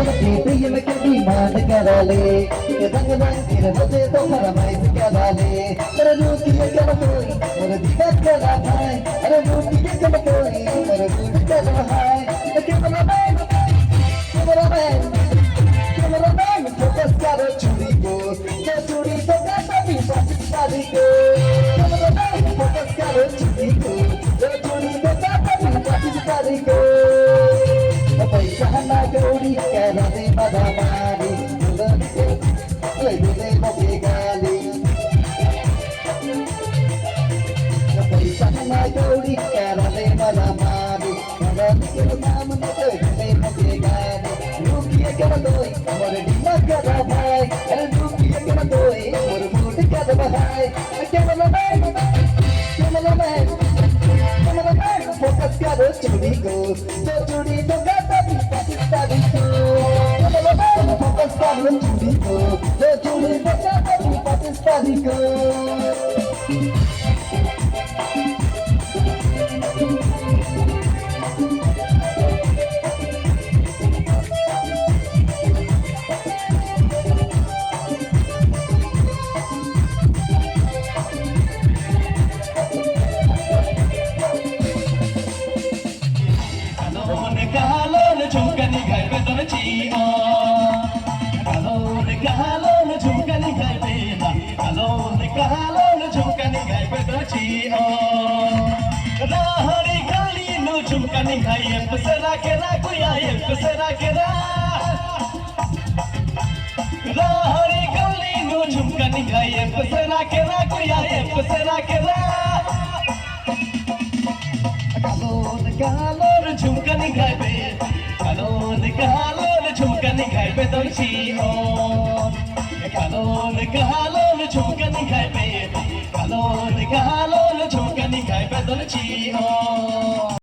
प्रिय में कभी मान कराले रंग रंग के बजे तो फरमाइश कराले अरे रोटी कर कोई और दीवार करा भाई अरे रोटी कर कोई और दूध कर भाई कैमरा मैन फोकस करो चूड़ी को तो चूड़ी तो कभी शादी को कैमरा मैन फोकस करो चूड़ी को तो चूड़ी तो कभी शादी को पैसा ना गौरी करा दे मदा मारी दुल्हन को ले दे मगे गाली पैसा ना गौरी करा दे मदा मारी दुल्हन के नाम न ले मगे गाली रुकिए कर दोई और डिमा कर भाई अरे रुकिए कर दोई और मूड कर भाई कैमरा मैन फोकस करो चूड़ी को तो चूड़ी तो पाकिस्तानी को फोकस करो चूड़ी को तो चूड़ी तो पाकिस्तानी को Pesera kera kuya pesera kera Lahari gali no jhumka nigaye pesera kera kuya pesera kera Kalon jhumka nigaye be kalon jhumka nigaye be dolchi o kalon jhumka nigaye be kalon jhumka nigaye be dolchi o